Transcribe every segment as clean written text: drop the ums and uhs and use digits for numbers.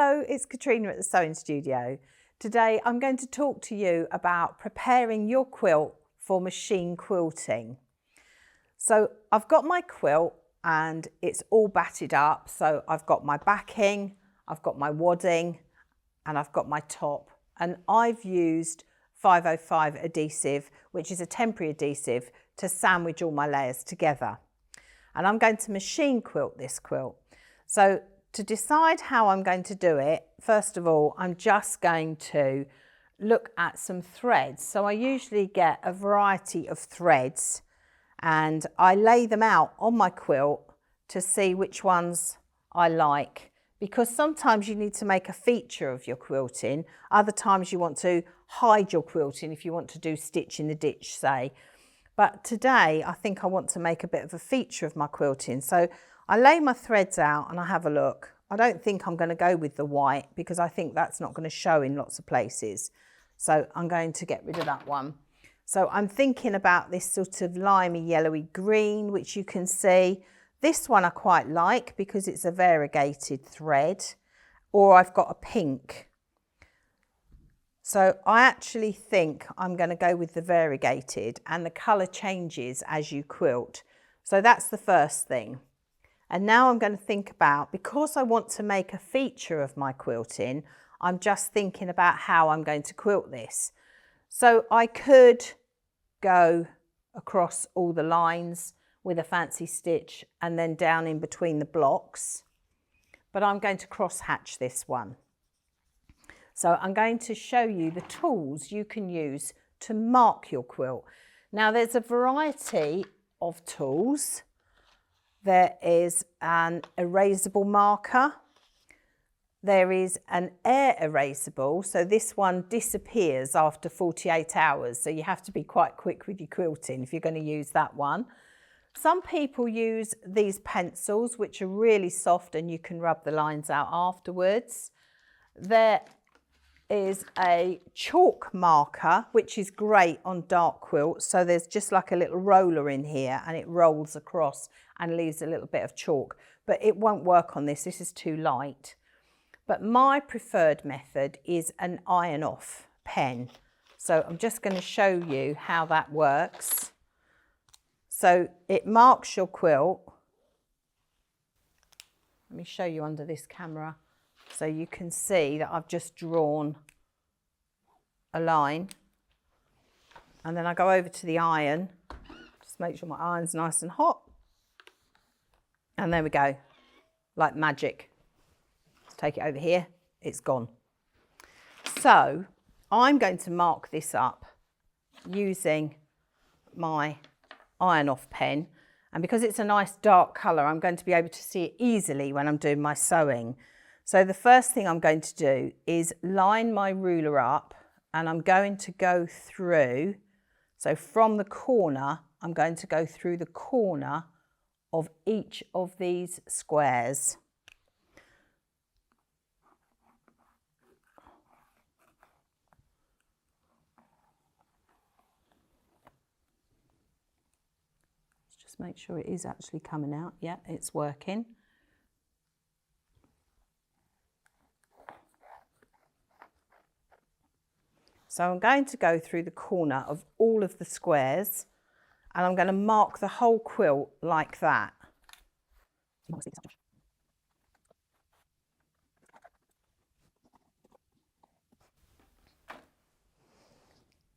Hello, it's Katrina at the Sewing Studio. Today I'm going to talk to you about preparing your quilt for machine quilting. So I've got my quilt and it's all batted up. So I've got my backing, I've got my wadding and I've got my top, and I've used 505 adhesive, which is a temporary adhesive, to sandwich all my layers together. And I'm going to machine quilt this quilt. So to decide how I'm going to do it, first of all, I'm just going to look at some threads. So I usually get a variety of threads and I lay them out on my quilt to see which ones I like, because sometimes you need to make a feature of your quilting. Other times you want to hide your quilting if you want to do stitch in the ditch, say. But today I think I want to make a bit of a feature of my quilting. So I lay my threads out and I have a look. I don't think I'm going to go with the white because I think that's not going to show in lots of places. So I'm going to get rid of that one. So I'm thinking about this sort of limey yellowy green, which you can see. This one I quite like because it's a variegated thread, or I've got a pink. So I actually think I'm going to go with the variegated, and the colour changes as you quilt. So that's the first thing. And now I'm going to think about, because I want to make a feature of my quilting, I'm just thinking about how I'm going to quilt this. So I could go across all the lines with a fancy stitch and then down in between the blocks, but I'm going to cross hatch this one. So I'm going to show you the tools you can use to mark your quilt. Now there's a variety of tools. There is an erasable marker. There is an air erasable. So this one disappears after 48 hours. So you have to be quite quick with your quilting if you're going to use that one. Some people use these pencils, which are really soft and you can rub the lines out afterwards. There is a chalk marker, which is great on dark quilts. So there's just like a little roller in here and it rolls across and leaves a little bit of chalk, but it won't work on this. This is too light. But my preferred method is an iron off pen. So I'm just going to show you how that works. So it marks your quilt. Let me show you under this camera. So you can see that I've just drawn a line, and then I go over to the iron, just make sure my iron's nice and hot, and there we go, like magic. Let's take it over here, it's gone. So I'm going to mark this up using my iron off pen, and because it's a nice dark colour, I'm going to be able to see it easily when I'm doing my sewing. So the first thing I'm going to do is line my ruler up, and I'm going to go through, so from the corner, I'm going to go through the corner of each of these squares. Let's just make sure it is actually coming out. Yeah, it's working. So I'm going to go through the corner of all of the squares and I'm going to mark the whole quilt like that.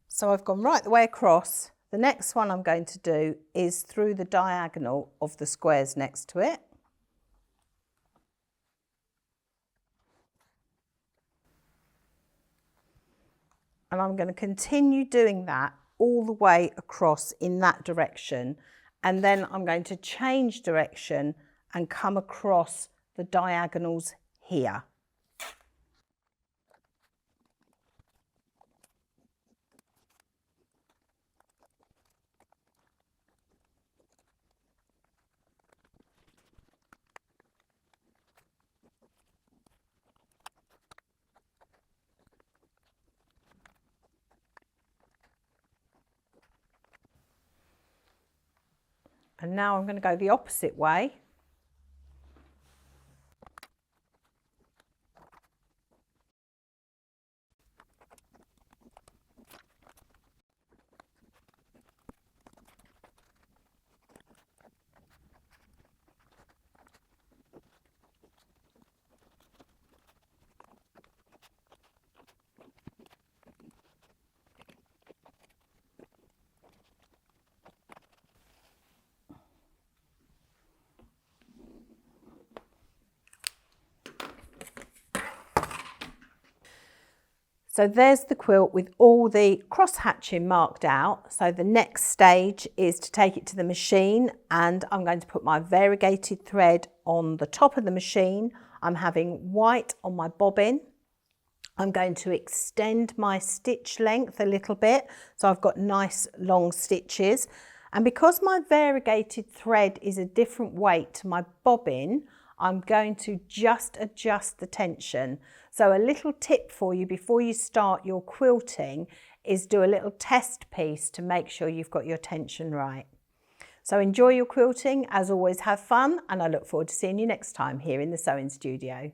So I've gone right the way across. The next one I'm going to do is through the diagonal of the squares next to it. And I'm going to continue doing that all the way across in that direction. And then I'm going to change direction and come across the diagonals here. And now I'm going to go the opposite way. So there's the quilt with all the cross hatching marked out. So the next stage is to take it to the machine, and I'm going to put my variegated thread on the top of the machine. I'm having white on my bobbin. I'm going to extend my stitch length a little bit, so I've got nice long stitches. And because my variegated thread is a different weight to my bobbin, I'm going to just adjust the tension. So a little tip for you before you start your quilting is do a little test piece to make sure you've got your tension right. So enjoy your quilting, as always have fun, and I look forward to seeing you next time here in the sewing studio.